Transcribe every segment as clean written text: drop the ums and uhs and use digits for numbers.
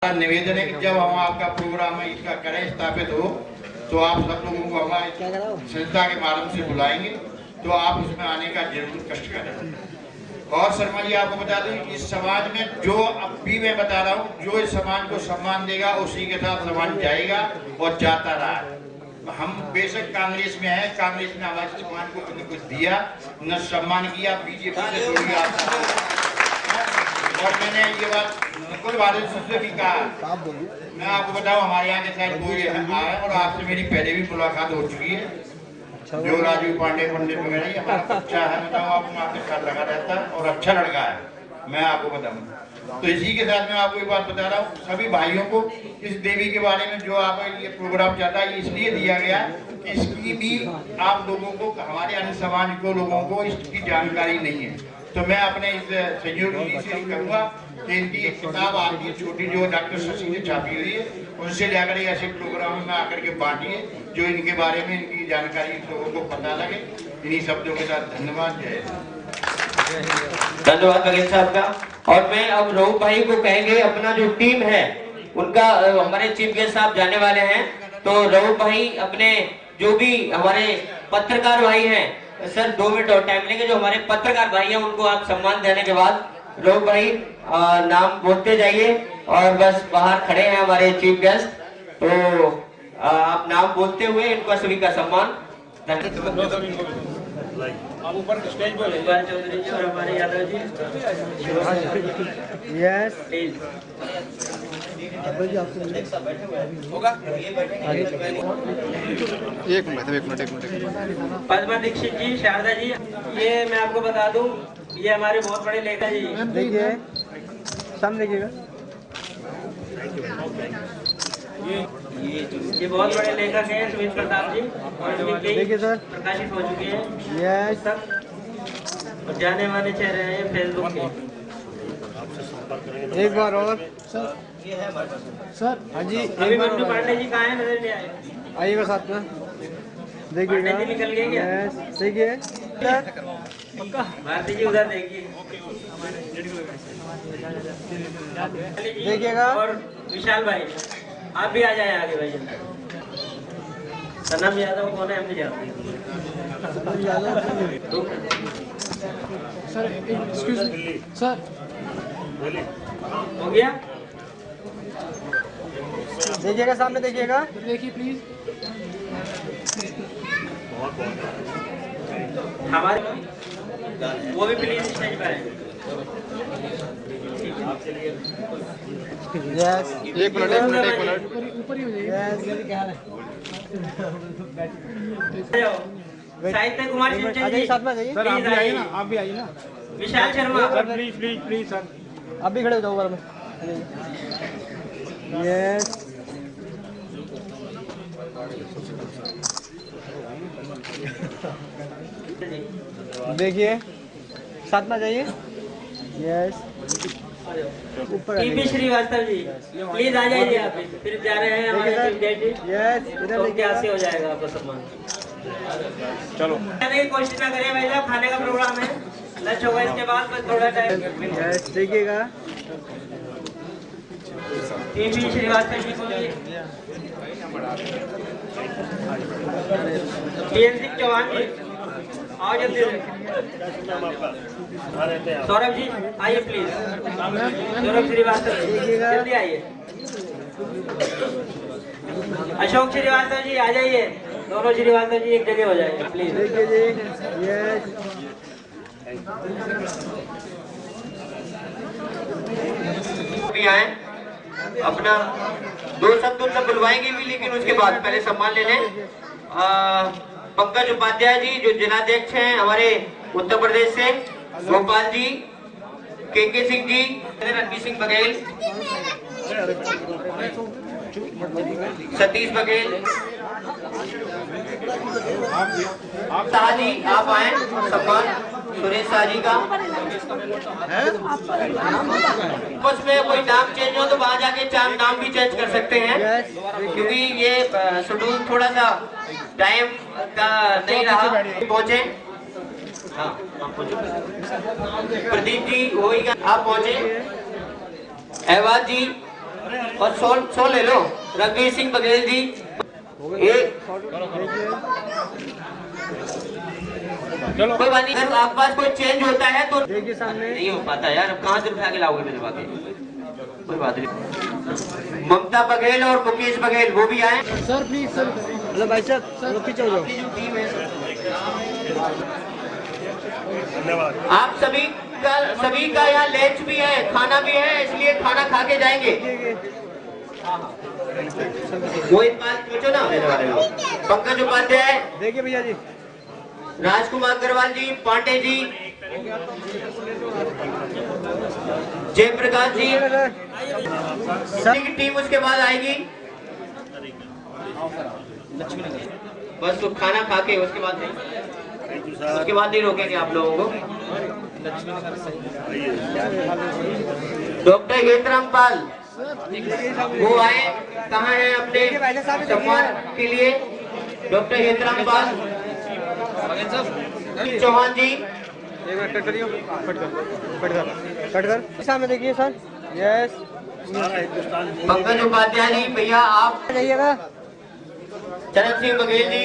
निवेदन है कि जब हम आपका प्रोग्राम इसका करें स्थापित हो तो आप सब लोगों को हमारे संस्था के माध्यम से बुलाएंगे तो आप उसमें आने का जरूर कष्ट करें। और शर्मा जी आपको बता दें इस समाज में जो अब भी मैं बता रहा हूँ जो इस समाज को सम्मान देगा उसी के साथ समाज जाएगा और जाता रहा है। हम बेशक कांग्रेस में है, कांग्रेस ने हमारे समाज को कुछ दिया न सम्मान किया, बीजेपी से जोड़ी आता। और मैंने ये बात कुल भारत से भी कहा, मैं आपको बताऊं हमारे यहाँ के साथ कोई आया और आपसे मेरी पहले भी मुलाकात हो चुकी है। जो राजू पांडे पंडित वगैरह ये हमारा बच्चा है, बताऊँ आपको आपके साथ लगा रहता है और अच्छा लड़का है, मैं आपको बताऊँ। तो इसी के साथ मैं आपको एक बात बता रहा हूँ सभी भाइयों को इस देवी के बारे में जो आप ये प्रोग्राम चाहता है इसलिए दिया गया कि इसकी भी आप लोगों को हमारे अन्य समाज को लोगों को इसकी जानकारी नहीं है। तो मैं अपने इस सहयोगी से कहूँगा कि इनकी एक किताब आती है छोटी जो डॉक्टर शशि ने छापी हुई है, उनसे जाकर ऐसे प्रोग्राम में आकर के बांटिए जो इनके बारे में इनकी जानकारी लोगों को पता लगे। इन्हीं शब्दों के साथ धन्यवाद। जय धन्यवाद बघेल साहब का। और मैं अब रऊफ भाई को कहेंगे अपना जो टीम है उनका हमारे चीफ गेस्ट साहब जाने वाले हैं, तो रऊफ भाई अपने जो भी हमारे पत्रकार भाई हैं सर 2 मिनट और टाइम लेंगे। जो हमारे पत्रकार भाई हैं उनको आप सम्मान देने के बाद रऊफ भाई नाम बोलते जाइए और बस बाहर खड़े हैं हमारे चीफ गेस्ट, तो आप नाम बोलते हुए इनको सभी का सम्मान। आप ऊपर स्टेज पर चौधरी जी और हमारे यादव जी यस होगा। एक मिनट पद्मा दीक्षित जी, शारदा जी, ये मैं आपको बता दूं ये हमारे बहुत बड़े लेखक जी। देखिए सामने देखिएगा, ये बहुत बड़े लेखक हैं सुमित प्रताप जी और इनके देखिए सर प्रकाशित हो चुके हैं यस और जाने माने चेहरे हैं फेसबुक के। एक बार और सर हाँ जी अभी मंटू पांडे जी कहाँ हैं, नजर नहीं आए। आइएगा साथ में देखिएगा। पांडे जी निकल गए क्या? यस देखिए भारती जी उधर देखिए देखिएगा। और विशाल भाई आप भी आ जाए आगे भाई। सनम यादव कौन है हम नहीं जानते। सर एक्सक्यूज मी सर हो गया, देखिएगा सामने देखिएगा, देखिए प्लीज। हमारे वो भी प्लीज स्टेज पर है। यस एक मिनट ऊपर ही हो जाइए। साहित्य कुमार आ सिंह जाइए जी, साथ में, जाइए सर आप भी आइए ना, आप भी आइए ना। Vishal Sharma, sir please sir. आप भी खड़े हो जाओ ऊपर में। यस देखिए साथ में जाइए। यस ऊपर टीपी श्रीवास्तव जी प्लीज आ जाइए, आप फिर जा रहे हैं हमारे चीफ गेस्ट जी। यस इधर तो देखिए कैसे हो जाएगा आपका सम्मान। चलो खाने की कोशिश ना करिए भाई साहब, खाने का प्रोग्राम है, लंच होगा इसके बाद बस थोड़ा टाइम। यस देखिएगा। टीपी श्रीवास्तव जी को सिंह चौहान जी आओ जल्दी। सौरभ जी आइए प्लीज, सौरभ श्रीवास्तव जी जल्दी आइए। अशोक श्रीवास्तव जी आ जाइए, दोनों श्रीवास्तव जी एक जगह हो जाएंगे प्लीज। देखिए जी यस भी आए अपना 2 शब्द उनसे बुलवाएंगे भी, लेकिन उसके बाद पहले सम्मान ले लें। पंकज उपाध्याय जी जो जिलाध्यक्ष हैं हमारे उत्तर प्रदेश से, गोपाल जी, के सिंह जी, रणबीर सिंह बघेल, सतीश बघेल, शाह जी आप आए सम्मान, सुरेश शाह जी का। कुछ में कोई नाम चेंज हो तो वहाँ जाके नाम भी चेंज कर सकते हैं, क्योंकि ये शेड्यूल थोड़ा सा टाइम का नहीं रहा। पहुंचे हाँ प्रदीप जी वही आप पहुंचे, अहवाज जी और सोल ले लो। रणवीर सिंह बघेल जी एक। चलो कोई बात नहीं, अगर आपके पास कोई चेंज होता है तो देखिए सामने नहीं हो पाता यार, अब कहाँ से उठा के लाओगे मेरे बाकी। कोई बात नहीं। ममता बघेल और मुकेश बघेल वो भी आए। Sir please sir. हेलो भाई साहब, चलो पीछे हो जाओ। धन्यवाद। आप सभी का यहाँ लंच भी है, खाना भी है, इसलिए खाना खा के जाएंगे। वो एक बात पूछो ना मेरे बारे में। पंकज उपाध्याय, देखिए भैया जी, राजकुमार अग्रवाल जी, पांडे जी, जयप्रकाश जी की टीम उसके बाद आएगी। बस तो खाना खा के उसके बाद नहीं रोकेंगे आप लोगों को। डॉक्टर हेतराम पाल वो आए, कहाँ है अपने सम्मान के लिए? डॉक्टर हेतराम पाल चौहान जी, एक मिनट कट करियो, कट कर सामने देखिए सर। यस, पंकज उपाध्याय जी भैया आप जाइएगा। चरण सिंह बघेल जी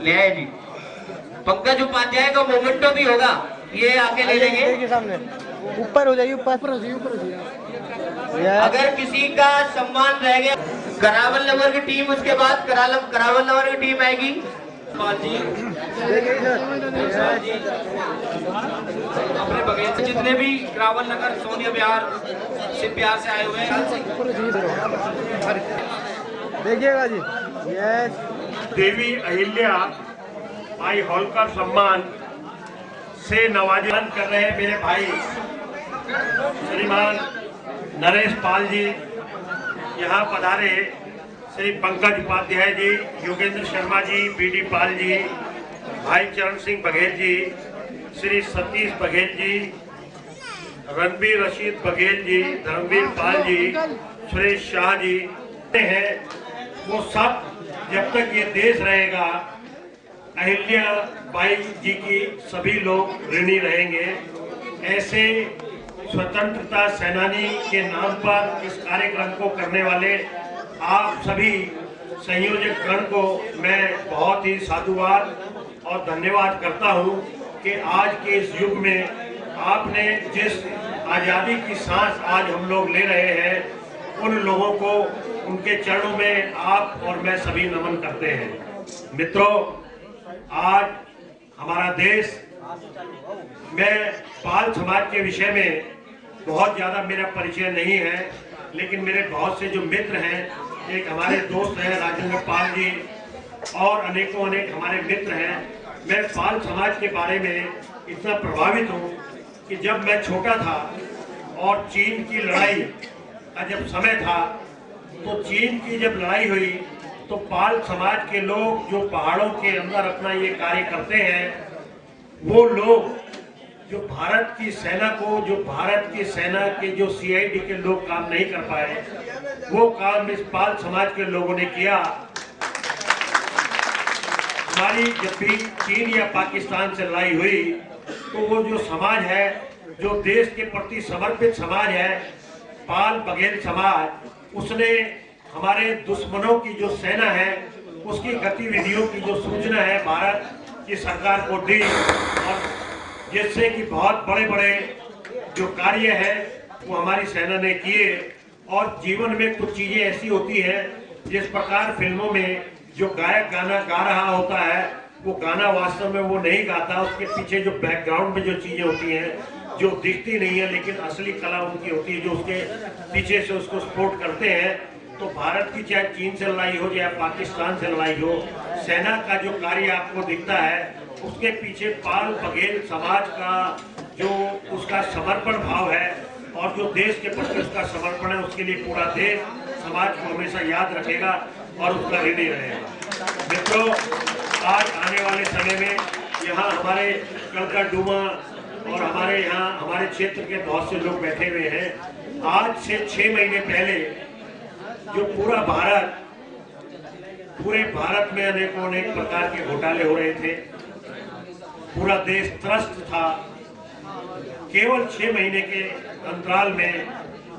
ले आए जी। पंकज उपाध्याय का मोमेंटो भी होगा, ये आके ले लेंगे। देखिए सामने, ऊपर हो जाइए, ऊपर। अगर किसी का सम्मान रह गया, करावल नगर की टीम उसके बाद करावल नगर की टीम आएगी। देखिए सर, अपने बघेल से जितने भी करावल नगर, सोनिया बिहार से प्यार से आए हुए हैं, देखिएगा जी। यस, देवी अहिल्या भाई होलकर सम्मान से नवाजन कर रहे हैं मेरे भाई श्रीमान नरेश पाल जी। यहाँ पधारे श्री पंकज उपाध्याय जी, योगेंद्र शर्मा जी, बीडी पाल जी, भाई चरण सिंह बघेल जी, श्री सतीश बघेल जी, रणबीर रशीद बघेल जी, धर्मवीर पाल जी, सुरेश शाह जी हैं। वो सब जब तक ये देश रहेगा अहिल्या बाई जी की सभी लोग ऋणी रहेंगे। ऐसे स्वतंत्रता सेनानी के नाम पर इस कार्यक्रम को करने वाले आप सभी संयोजक गण को मैं बहुत ही साधुवाद और धन्यवाद करता हूं कि आज के इस युग में आपने जिस आज़ादी की सांस आज हम लोग ले रहे हैं, उन लोगों को उनके चरणों में आप और मैं सभी नमन करते हैं। मित्रों, आज हमारा देश, मैं पाल समाज के विषय में बहुत ज़्यादा मेरा परिचय नहीं है, लेकिन मेरे बहुत से जो मित्र हैं, एक हमारे दोस्त हैं राजेंद्र पाल जी और अनेकों अनेक हमारे मित्र हैं। मैं पाल समाज के बारे में इतना प्रभावित हूँ कि जब मैं छोटा था और चीन की लड़ाई का जब समय था, तो चीन की जब लड़ाई हुई तो पाल समाज के लोग जो पहाड़ों के अंदर अपना ये कार्य करते हैं, वो लोग जो भारत की सेना को, जो भारत की सेना के जो सीआईडी के लोग काम नहीं कर पाए, वो काम इस पाल समाज के लोगों ने किया। हमारी जब भी चीन या पाकिस्तान से लड़ाई हुई तो वो जो समाज है, जो देश के प्रति समर्पित समाज है, पाल बघेल समाज, उसने हमारे दुश्मनों की जो सेना है उसकी गतिविधियों की जो सूचना है भारत की सरकार को दी, और जिससे कि बहुत बड़े बड़े जो कार्य है वो हमारी सेना ने किए। और जीवन में कुछ चीजें ऐसी होती हैं, जिस प्रकार फिल्मों में जो गायक गाना गा रहा होता है, वो गाना वास्तव में वो नहीं गाता, उसके पीछे जो बैकग्राउंड में जो चीजें होती हैं जो दिखती नहीं है, लेकिन असली कला उनकी होती है जो उसके पीछे से उसको सपोर्ट करते हैं। तो भारत की चाहे चीन से लड़ाई हो चाहे पाकिस्तान से लड़ाई हो, सेना का जो कार्य आपको दिखता है उसके पीछे पाल बघेल समाज का जो उसका समर्पण भाव है और जो देश के प्रति उसका समर्पण है, उसके लिए पूरा देश समाज को हमेशा याद रखेगा और उसका ऋणी रहेगा। मित्रों, आज आने वाले समय में यहाँ हमारे कलका डूमा और हमारे यहाँ हमारे क्षेत्र के बहुत से लोग बैठे हुए हैं। आज से 6 महीने पहले जो पूरे भारत में अनेक प्रकार के घोटाले हो रहे थे, पूरा देश त्रस्त था। केवल 6 महीने के अंतराल में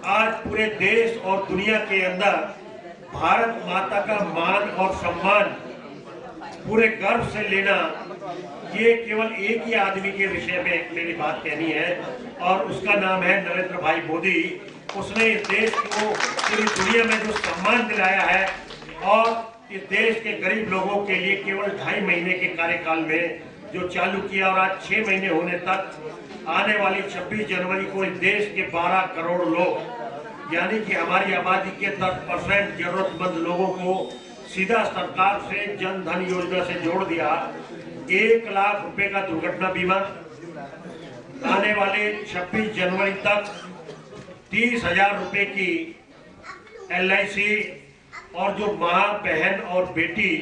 आज पूरे देश और दुनिया के अंदर भारत माता का मान और सम्मान पूरे गर्व से लेना, ये केवल एक ही आदमी के विषय में मेरी बात कहनी है और उसका नाम है नरेंद्र भाई मोदी। उसने इस देश को पूरी दुनिया में जो सम्मान दिलाया है और इस देश के गरीब लोगों के लिए केवल 2.5 महीने के कार्यकाल में जो चालू किया और आज 6 महीने होने तक आने वाली 26 जनवरी को इस देश के 12 करोड़ लोग यानी कि हमारी आबादी के 10% जरूरतमंद लोगों को सीधा सरकार से जन धन योजना से जोड़ दिया। 1 लाख रुपए का दुर्घटना बीमा, आने वाले 26 जनवरी तक 30,000 रुपए की LIC और जो माँ बहन और बेटी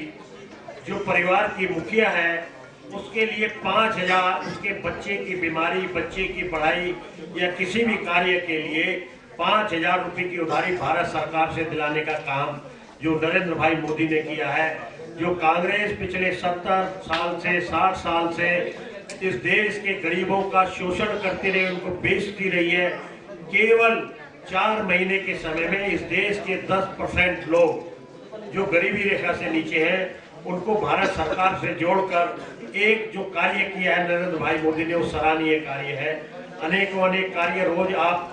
जो परिवार की मुखिया है उसके लिए 5,000, उसके बच्चे की बीमारी, बच्चे की पढ़ाई या किसी भी कार्य के लिए 5,000 रुपए की उधारी भारत सरकार से दिलाने का काम जो नरेंद्र भाई मोदी ने किया है। जो कांग्रेस पिछले 70 साल से 60 साल से इस देश के गरीबों का शोषण करती रही, उनको बेचती रही है, केवल 4 महीने के समय में इस देश के 10% लोग जो गरीबी रेखा से नीचे हैं उनको भारत सरकार से जोड़कर एक जो कार्य किया है नरेंद्र भाई मोदी ने, वो सराहनीय कार्य है। अनेकों अनेक कार्य रोज आप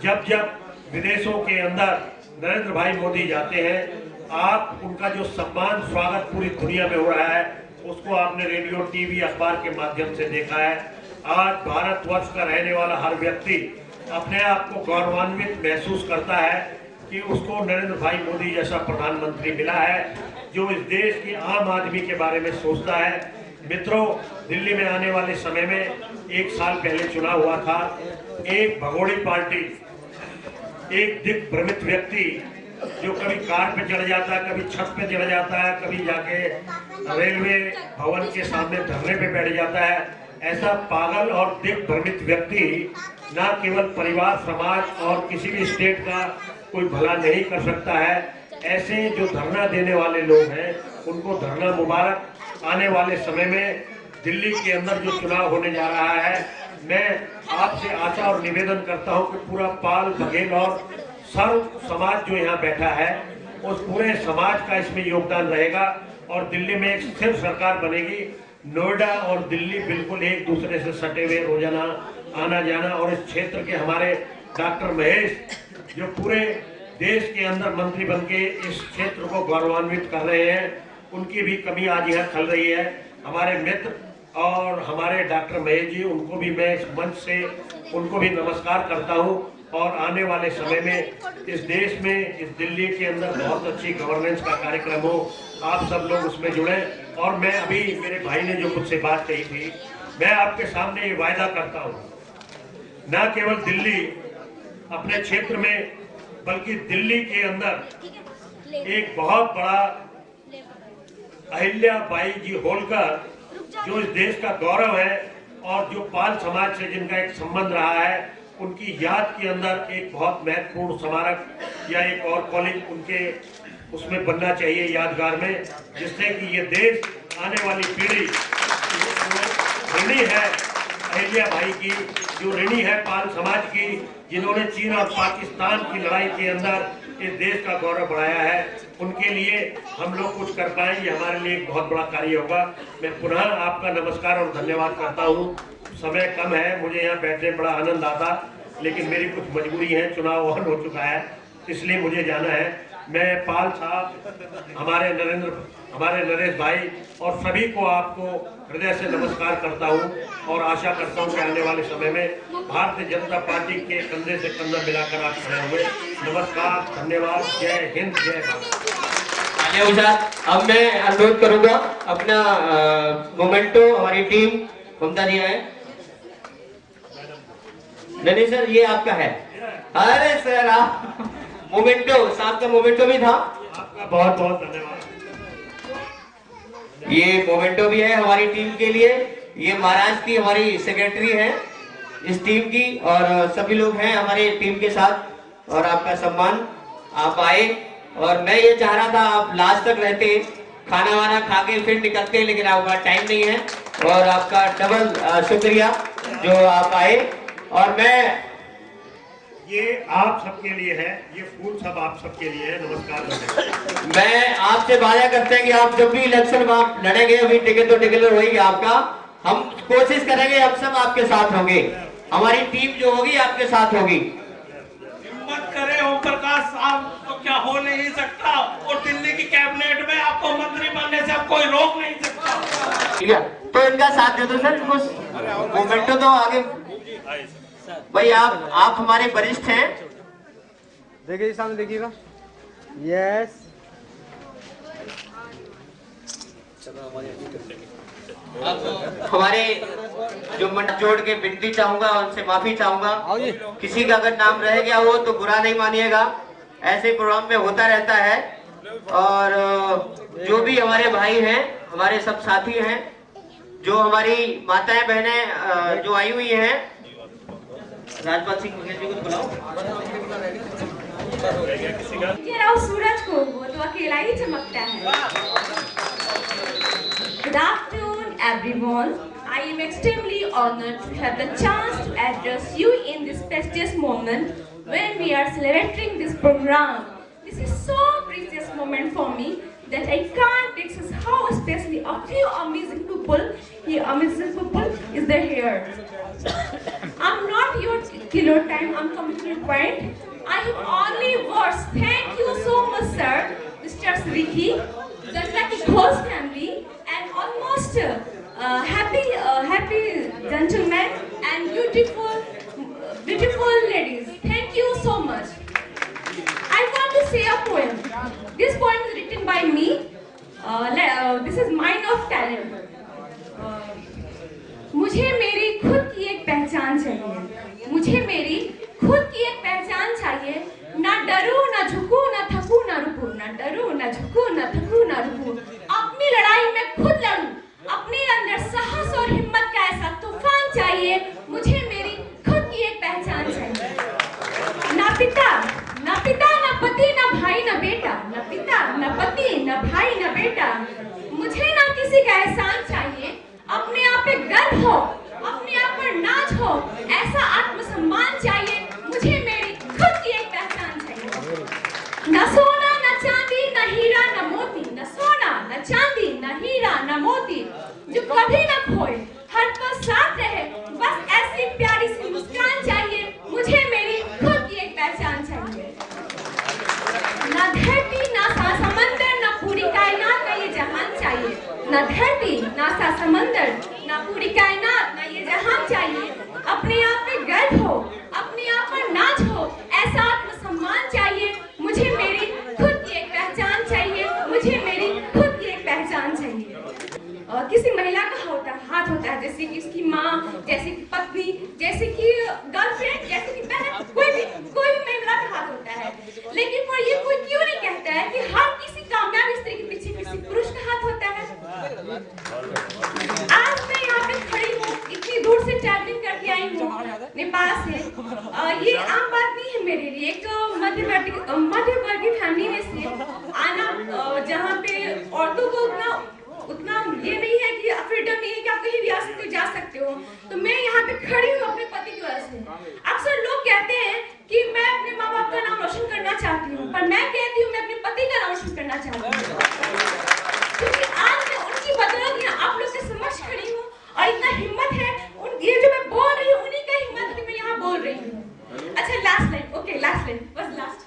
जब विदेशों के अंदर नरेंद्र भाई मोदी जाते हैं, आप उनका जो सम्मान स्वागत पूरी दुनिया में हो रहा है उसको आपने रेडियो, टीवी, अखबार के माध्यम से देखा है। आज भारतवर्ष का रहने वाला हर व्यक्ति अपने आप को गौरवान्वित महसूस करता है कि उसको नरेंद्र भाई मोदी जैसा प्रधानमंत्री मिला है जो इस देश के आम आदमी के बारे में सोचता है। मित्रों, दिल्ली में आने वाले समय में 1 साल पहले चुनाव हुआ था। एक भगोड़ी पार्टी, एक दिग्भ्रमित व्यक्ति जो कभी कार पे चढ़ जाता है, कभी छत पे चढ़ जाता है, कभी जाके रेलवे भवन के सामने धरने पे बैठ जाता है, ऐसा पागल और दिग्भ्रमित व्यक्ति न केवल परिवार, समाज और किसी भी स्टेट का कोई भला नहीं कर सकता है। ऐसे जो धरना देने वाले लोग हैं उनको धरना मुबारक। आने वाले समय में दिल्ली के अंदर जो चुनाव होने जा रहा है, मैं आपसे आशा और निवेदन करता हूं कि पूरा पाल, बघेल और सर्व समाज जो यहाँ बैठा है उस पूरे समाज का इसमें योगदान रहेगा और दिल्ली में एक स्थिर सरकार बनेगी। नोएडा और दिल्ली बिल्कुल एक दूसरे से सटे हुए, रोजाना आना जाना, और इस क्षेत्र के हमारे डॉक्टर महेश जो पूरे देश के अंदर मंत्री बन के इस क्षेत्र को गौरवान्वित कर रहे हैं, उनकी भी कमी आज यहाँ खल रही है। हमारे मित्र और हमारे डॉक्टर महेश जी, उनको भी मैं इस मंच से उनको भी नमस्कार करता हूँ और आने वाले समय में इस देश में, इस दिल्ली के अंदर बहुत अच्छी गवर्नेंस का कार्यक्रम हो, आप सब लोग उसमें जुड़े। और मैं अभी, मेरे भाई ने जो मुझसे बात कही थी, मैं आपके सामने ये वायदा करता हूँ, न केवल दिल्ली अपने क्षेत्र में बल्कि दिल्ली के अंदर एक बहुत बड़ा अहिल्याबाई जी होलकर जो इस देश का गौरव है और जो पाल समाज से जिनका एक संबंध रहा है, उनकी याद के अंदर एक बहुत महत्वपूर्ण स्मारक या एक और कॉलेज उनके उसमें बनना चाहिए यादगार में, जिससे कि ये देश, आने वाली पीढ़ी ऋणी है अहिल्या भाई की, जो ऋणी है पाल समाज की, जिन्होंने चीन और पाकिस्तान की लड़ाई के अंदर इस देश का गौरव बढ़ाया है, उनके लिए हम लोग कुछ कर पाए, ये हमारे लिए एक बहुत बड़ा कार्य होगा। मैं पुनः आपका नमस्कार और धन्यवाद करता हूँ। समय कम है, मुझे यहाँ बैठने बड़ा आनंद आता, लेकिन मेरी कुछ मजबूरी है, चुनाव ऑन हो चुका है इसलिए मुझे जाना है। मैं पाल साहब, हमारे नरेश भाई और सभी को आपको हृदय से नमस्कार करता हूं और आशा करता हूं कि आने वाले समय में भारतीय जनता पार्टी के कंधे से कंधा मिलाकर आप खड़े हुए। नमस्कार, धन्यवाद, जय हिंद, जय भारत। अब मैं अनुरोध करूंगा अपना मोमेंटो, हमारी टीम ममता जी आए। नहीं सर, ये आपका है। अरे सर, आप मोमेंटो, साहब का मोमेंटो भी था। आपका बहुत बहुत धन्यवाद। ये मोमेंटो भी है हमारी टीम के लिए। ये महाराज की हमारी सेक्रेटरी है इस टीम की, और सभी लोग हैं हमारे टीम के साथ, और आपका सम्मान, आप आए। और मैं ये चाह रहा था आप लास्ट तक रहते, खाना वाना खा के फिर निकलते, लेकिन आपका टाइम नहीं है, और आपका डबल शुक्रिया जो आप आए। और मैं ये आप सबके लिए है, ये फूल सब आप सबके लिए है। नमस्कार। मैं आपसे वादा करते हैं कि आप जब भी इलेक्शन लड़ेंगे, अभी टिकट तो डिक्लेयर होगी आपका, हम कोशिश करेंगे, हम सब आपके साथ होंगे, हमारी टीम जो होगी आपके साथ होगी। हिम्मत करे ओम प्रकाश साहब, तो क्या हो नहीं सकता, और दिल्ली की कैबिनेट में आपको मंत्री बनने से अब कोई रोक नहीं सकता। ठीक है, तो इनका साथ दे दो सर, कुछ मोमेंटो तो आगे भाई। आप हमारे वरिष्ठ हैं। देखिए सामने देखिएगा। यस, हमारे जो मंच जोड़ के विनती चाहूंगा, उनसे माफी चाहूंगा, किसी का अगर नाम रह गया हो तो बुरा नहीं मानिएगा, ऐसे प्रोग्राम में होता रहता है। और जो भी हमारे भाई हैं, हमारे सब साथी हैं, जो हमारी माताएं बहनें जो आई हुई हैं, राजपाल सिंह बघेल जी को बुलाओ। सूरज को, वो तो अकेला ही चमकता है। Good afternoon, everyone. I am extremely honored to have the chance to address you in this precious moment when we are celebrating this program. This is so precious moment for me that I can't express how especially a few amazing people is there here. I'm not your killer time. I'm coming to the point. I have only words. Thank you so much, sir, Mr. Sriki, the Lucky Ghost family, and almost happy gentlemen and beautiful ladies. Thank you so much. I want to say a poem. This poem is written by me. This is Mind of Talent. मुझे मेरी खुद की एक पहचान चाहिए, मुझे मेरी खुद की एक पहचान चाहिए। ना डरूं, ना झुकूं, ना थकूं, ना रुकूं, ना डरूं, ना झुकूं, ना थकूं, ना रुकूं। अपनी लड़ाई में खुद लड़ूं, अपने अंदर साहस और हिम्मत का ऐसा तूफान चाहिए। मुझे मेरी खुद की एक पहचान चाहिए। ना पिता, ना पति, ना भाई, ना बेटा, ना पिता, ना पति, ना भाई, ना बेटा। मुझे ना किसी का एहसान चाहिए, अपने आप पे गर्व हो, अपने आप पर नाच हो, ऐसा आत्मसम्मान चाहिए। मुझे मेरी खुद की एक पहचान चाहिए। न सोना, न चांदी, न हीरा, न मोती, न सोना, न चांदी, न हीरा, न मोती, जो कभी न खोए, हर पल साथ रहे, बस ऐसी प्यारी सी मुस्कान चाहिए। मुझे मेरी खुद की एक पहचान चाहिए। न धरती, न समंदर, न पूरी कायनात, न ये जहान चाहिए। न धरती, न समंदर, न पूरी कायनात, न ये जहान चाहिए। अपने आप पे गर्व हो, अपने आप पर नाच हो, ऐसा आत्मसम्मान चाहिए। मुझे मेरी खुद की एक पहचान चाहिए। मुझे मेरी खुद की एक पहचान चाहिए। किसी महिला का हाथ होता है, जैसे कि उसकी माँ, जैसे कि पत्नी, जैसे कि गर्लफ्रेंड, जैसे कि बहन, कोई भी महिला का हाथ होता है। लेकिन पर ये कोई क्यों नहीं कहता है कि हर किसी कामयाब स्त्री के पीछे किसी पुरुष का हाथ होता है। आज मैं यहाँ पे खड़ी हूँ, इतनी दूर से ट्रैवलिंग करके आई हूँ नेपाल से। ये आम बात नहीं है मेरे लिए। एक मध्यवर्गीय फैमिली में से आना, जहाँ पे औरतों को उतना ये नहीं है कि फ्रीडम नहीं है कि आप कहीं भी आ सकते हो, जा सकते हो। तो मैं यहाँ पे खड़ी हूँ अपने पति की वजह से। अक्सर लोग कहते हैं कि मैं अपने माँ बाप का नाम रोशन करना चाहती हूँ, पर मैं कहती हूँ मैं अपने पति का नाम रोशन करना चाहती हूँ, क्योंकि आज मैं उनकी बदौलत यहाँ आप लोग के समक्ष खड़ी हूँ। और इतना हिम्मत है, ये जो मैं बोल रही हूँ उन्हीं का हिम्मत है, मैं यहाँ बोल रही हूँ। अच्छा, last line, okay, last line, बस लास्ट।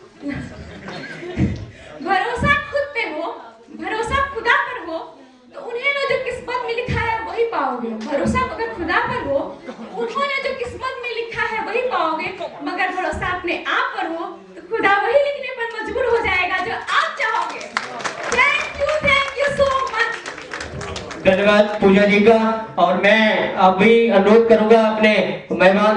भरोसा खुद पे हो, भरोसा खुदा पर हो, तो उन्हें जो किस्मत में लिखा है वही पाओगे। भरोसा अगर खुदा पर हो, उन्होंने जो किस्मत में लिखा है वही पाओगे। मगर भरोसा अपने आप पर हो तो खुदा वही लिखने पर मजबूर हो जाएगा जो आप चाहोगे। Thank you so much. धन्यवाद पूजा जी का। और मैं अभी अनुरोध करूंगा अपने मेहमान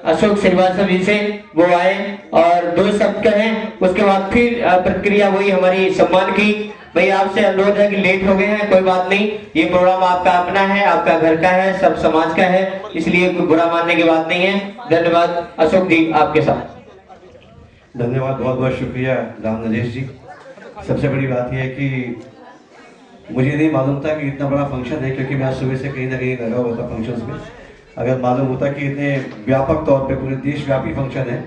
अशोक श्रीवास्तव जी से, वो आए और 2 शब्द कहें, उसके बाद फिर प्रक्रिया वही हमारी सम्मान की। भाई आपसे अनुरोध है कि लेट हो गए हैं, कोई बात नहीं, ये प्रोग्राम आपका अपना है, आपका घर का है, सब समाज का है, इसलिए कोई बुरा मानने की बात नहीं है। धन्यवाद। अशोक जी आपके साथ। धन्यवाद, बहुत बहुत शुक्रिया राम नरेश जी। सबसे बड़ी बात यह है कि मुझे नहीं मालूम था कि इतना बड़ा फंक्शन है, क्योंकि मैं सुबह से कहीं ना कहीं लगा हुआ था फंक्शंस में। अगर मालूम होता कि इतने व्यापक तौर पे पूरे देशव्यापी फंक्शन है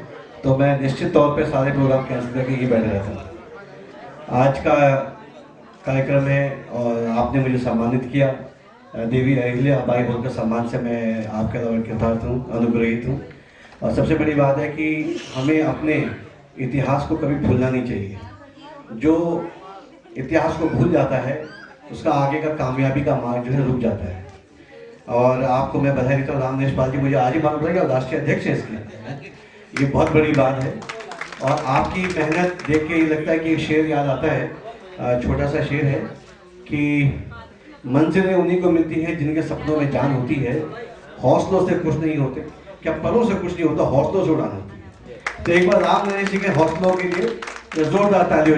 तो मैं निश्चित तौर पे सारे प्रोग्राम कैंसिल करके ही बैठा रहता। आज का कार्यक्रम है और आपने मुझे सम्मानित किया। देवी अहिल्या बाई होलकर सम्मान से मैं आपके द्वारा कृतार्थ हूँ, अनुग्रहित हूँ। और सबसे बड़ी बात है कि हमें अपने इतिहास को कभी भूलना नहीं चाहिए। जो इतिहास को भूल जाता है उसका आगे का कामयाबी का मार्ग जो है रुक जाता है। और आपको मैं बधाई देता हूँ, रामनिवास पाल जी मुझे आज ही मालूम पड़ेगा राष्ट्रीय अध्यक्ष है इसके, ये बहुत बड़ी बात है। और आपकी मेहनत देख के ये लगता है कि एक शेर याद आता है, छोटा सा शेर है कि मंजिलें उन्हीं को मिलती हैं जिनके सपनों में जान होती है, हौसलों से खुश नहीं होते, क्या पलों से खुश नहीं होता, हौसलों से उड़ान होती है। तो एक बार रामनिवास जी के हौसलों के लिए जोरदार ताली हो जाए।